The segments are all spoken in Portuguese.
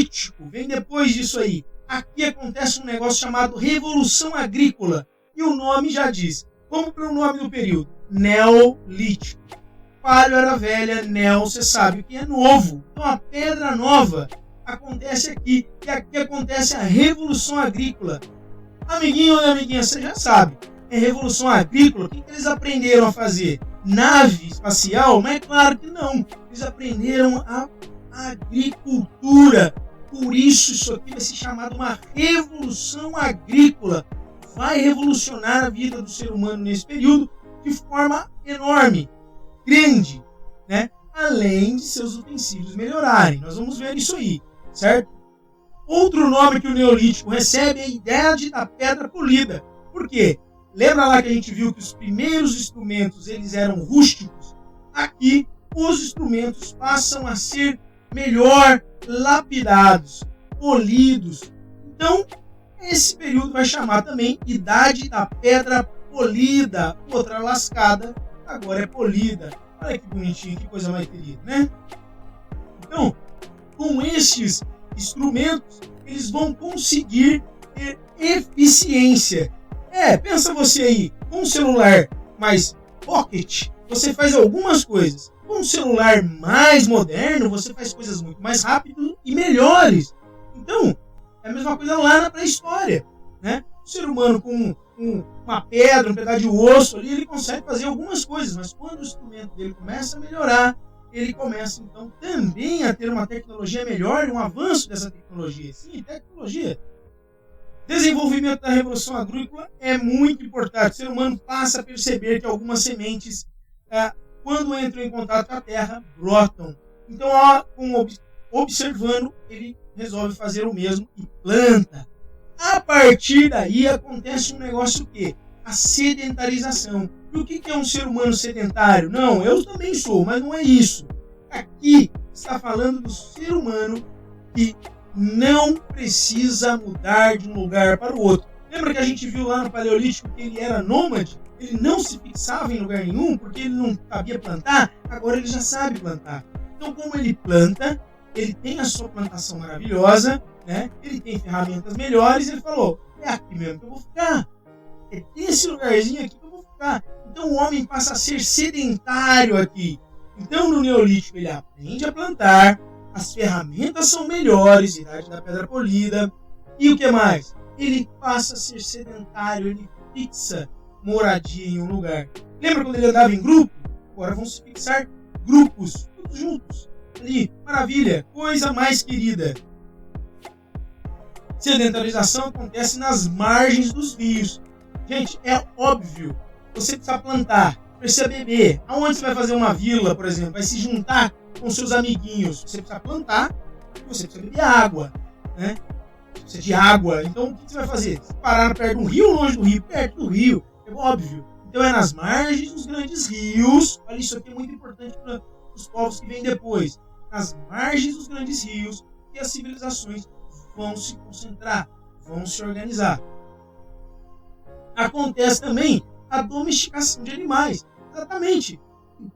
Neolítico vem depois disso aí. Aqui acontece um negócio chamado Revolução Agrícola. E o nome já diz. Vamos para o nome do período. Neolítico. Paleo era velha, Neo, você sabe o que é novo. Então a pedra nova acontece aqui. E aqui acontece a Revolução Agrícola. Amiguinho e amiguinha, você já sabe. É Revolução Agrícola. O que eles aprenderam a fazer? Nave espacial? Mas é claro que não. Eles aprenderam a agricultura. Por isso aqui vai ser chamado uma Revolução Agrícola. Vai revolucionar a vida do ser humano nesse período de forma enorme, grande, né? Além de seus utensílios melhorarem. Nós vamos ver isso aí, certo? Outro nome que o Neolítico recebe é a Idade da Pedra Polida. Por quê? Lembra lá que a gente viu que os primeiros instrumentos eles eram rústicos? Aqui, os instrumentos passam a ser melhor lapidados, polidos. Então, esse período vai chamar também Idade da Pedra Polida. Outra lascada, agora é polida. Olha que bonitinho, que coisa mais querida, né? Então, com estes instrumentos, eles vão conseguir ter eficiência. Pensa você aí, com um celular mais pocket, você faz algumas coisas. Com um celular mais moderno, você faz coisas muito mais rápido e melhores. Então, é a mesma coisa lá na pré-história, né? O ser humano com uma pedra, um pedaço de osso ali, ele consegue fazer algumas coisas, mas quando o instrumento dele começa a melhorar, ele começa então também a ter uma tecnologia melhor, um avanço dessa tecnologia. Sim, tecnologia. Desenvolvimento da Revolução Agrícola é muito importante. O ser humano passa a perceber que algumas sementes, quando entram em contato com a terra, brotam. Então, observando, ele resolve fazer o mesmo e planta. A partir daí acontece um negócio o quê? A sedentarização. E o que é um ser humano sedentário? Não, eu também sou, mas não é isso. Aqui está falando do ser humano que não precisa mudar de um lugar para o outro. Lembra que a gente viu lá no Paleolítico que ele era nômade? Ele não se fixava em lugar nenhum porque ele não sabia plantar. Agora ele já sabe plantar. Então, como ele planta, ele tem a sua plantação maravilhosa, né? Ele tem ferramentas melhores. Ele falou, é aqui mesmo que eu vou ficar. É desse lugarzinho aqui que eu vou ficar. Então o homem passa a ser sedentário aqui. Então no Neolítico ele aprende a plantar, as ferramentas são melhores, Idade da Pedra Polida. E o que mais? Ele passa a ser sedentário, ele fixa moradia em um lugar. Lembra quando ele andava em grupo? Agora vão se fixar grupos, todos juntos. Ali, maravilha, coisa mais querida. Sedentarização acontece nas margens dos rios. Gente, é óbvio, você precisa plantar, precisa beber. Aonde você vai fazer uma vila, por exemplo, vai se juntar com seus amiguinhos. Você precisa plantar e você precisa beber água, né? Você precisa de água. Então, o que você vai fazer? Você parar perto do rio ou longe do rio? Perto do rio, é óbvio. Então, é nas margens dos grandes rios. Olha, isso aqui é muito importante para os povos que vêm depois. Nas margens dos grandes rios que as civilizações vão se concentrar, vão se organizar. Acontece também a domesticação de animais. Exatamente.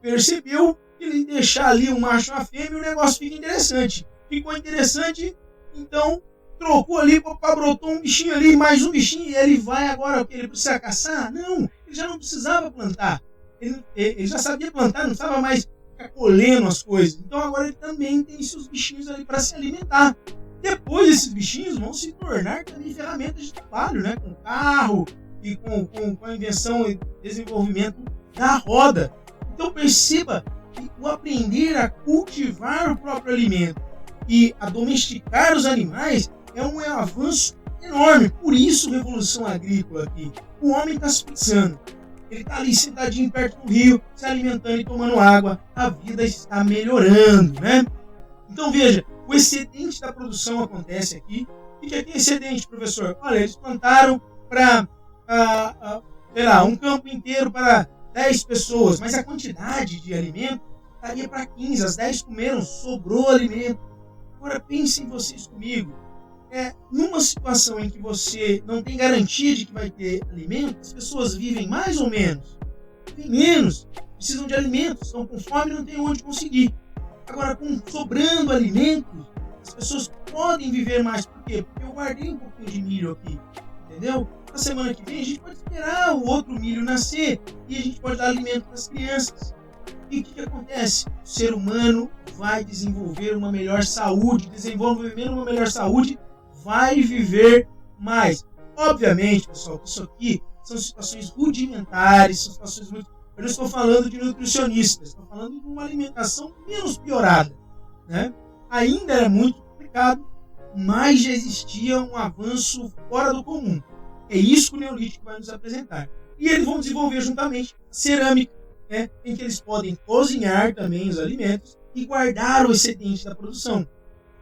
Percebeu que ele deixar ali um macho e uma fêmea, o negócio fica interessante. Ficou interessante, então trocou ali, brotou um bichinho ali, mais um bichinho, e ele vai agora, ele precisa caçar? Não, ele já não precisava plantar. Ele já sabia plantar, não precisava mais ficar colhendo as coisas. Então agora ele também tem seus bichinhos ali para se alimentar. Depois esses bichinhos vão se tornar também ferramentas de trabalho, né? Com carro e com a invenção e desenvolvimento da roda. Então perceba que o aprender a cultivar o próprio alimento e a domesticar os animais é um avanço enorme. Por isso, Revolução Agrícola aqui. O homem está se fixando. Ele está ali sentadinho perto do rio, se alimentando e tomando água. A vida está melhorando, né? Então veja, o excedente da produção acontece aqui. O que é excedente, professor? Olha, eles plantaram para, um campo inteiro para 10 pessoas, mas a quantidade de alimento estaria para 15, as 10 comeram, sobrou alimento. Agora pensem vocês comigo, numa situação em que você não tem garantia de que vai ter alimento, as pessoas vivem mais ou menos, vivem menos, precisam de alimentos, estão com fome e não tem onde conseguir. Agora, sobrando alimentos, As pessoas podem viver mais. Por quê? Porque eu guardei um pouquinho de milho aqui. Entendeu? Na semana que vem a gente pode esperar o outro milho nascer e a gente pode dar alimento para as crianças. E o que acontece? O ser humano vai desenvolver uma melhor saúde. Desenvolvendo uma melhor saúde, vai viver mais. Obviamente, pessoal, isso aqui são situações rudimentares, são situações muito... Eu não estou falando de nutricionistas, estou falando de uma alimentação menos piorada, né? Ainda era muito complicado, mas já existia um avanço fora do comum. É isso que o Neolítico vai nos apresentar. E eles vão desenvolver juntamente cerâmica, né, em que eles podem cozinhar também os alimentos e guardar o excedente da produção.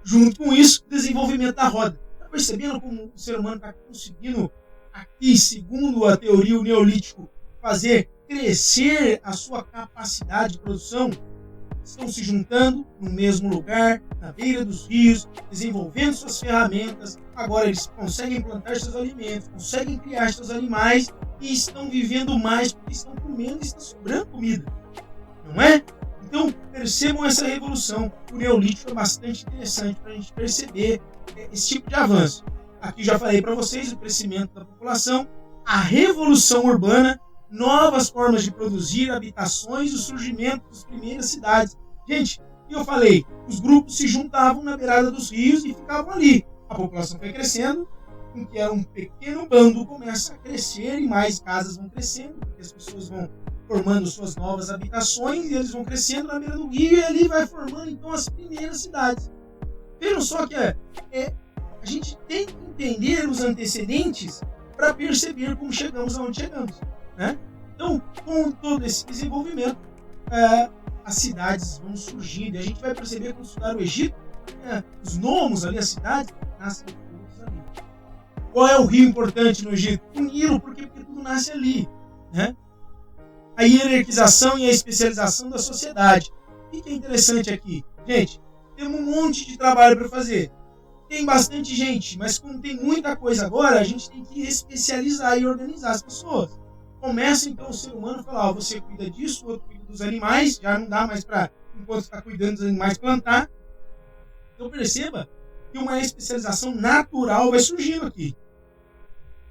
Junto com isso, o desenvolvimento da roda. Está percebendo como o ser humano está conseguindo, aqui, segundo a teoria, o Neolítico, fazer crescer a sua capacidade de produção? Estão se juntando no mesmo lugar, na beira dos rios, desenvolvendo suas ferramentas. Agora eles conseguem plantar seus alimentos, conseguem criar seus animais e estão vivendo mais porque estão comendo e está sobrando comida. Não é? Então, percebam essa revolução. O Neolítico é bastante interessante para a gente perceber esse tipo de avanço. Aqui já falei para vocês o crescimento da população, a revolução urbana, novas formas de produzir, habitações, o surgimento das primeiras cidades. Gente, eu falei, os grupos se juntavam na beirada dos rios e ficavam ali. A população foi crescendo, em que era um pequeno bando começa a crescer e mais casas vão crescendo, porque as pessoas vão formando suas novas habitações e eles vão crescendo na beira do rio e ali vai formando então as primeiras cidades. Vejam só que a gente tem que entender os antecedentes para perceber como chegamos aonde chegamos, né? Então, com todo esse desenvolvimento, as cidades vão surgindo. E a gente vai perceber quando estudar o Egito, os nomos ali, as cidades, nascem todos ali. Qual é o rio importante no Egito? O Nilo, porque tudo nasce ali, né? A hierarquização e a especialização da sociedade. O que é interessante aqui? Gente, temos um monte de trabalho para fazer. Tem bastante gente, mas como tem muita coisa agora, a gente tem que especializar e organizar as pessoas. Começa então o ser humano a falar, você cuida disso, o outro cuida dos animais, já não dá mais para, enquanto está cuidando dos animais, plantar. Então perceba que uma especialização natural vai surgindo aqui.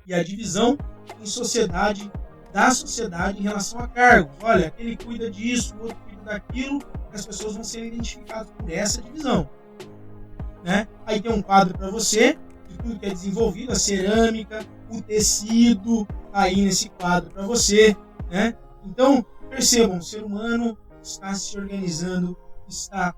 E a divisão em sociedade, da sociedade em relação a cargos. Olha, aquele cuida disso, o outro cuida daquilo, as pessoas vão ser identificadas por essa divisão. Né? Aí tem um quadro para você, de tudo que é desenvolvido, a cerâmica, o tecido, aí nesse quadro para você, né? Então, percebam, o ser humano está se organizando, está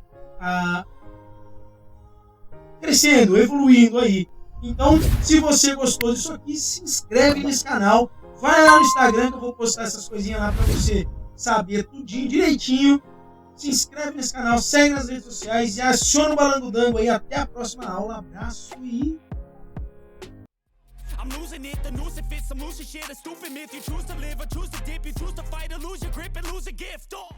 crescendo, evoluindo aí. Então, se você gostou disso aqui, se inscreve nesse canal, vai lá no Instagram que eu vou postar essas coisinhas lá para você saber tudinho, direitinho. Se inscreve nesse canal, segue nas redes sociais e aciona o Balando Dango aí. Até a próxima aula. Abraço e... I'm losing it, the noose it fits, I'm losing shit, a stupid myth. You choose to live or choose to dip, you choose to fight or lose your grip and lose a gift. Oh.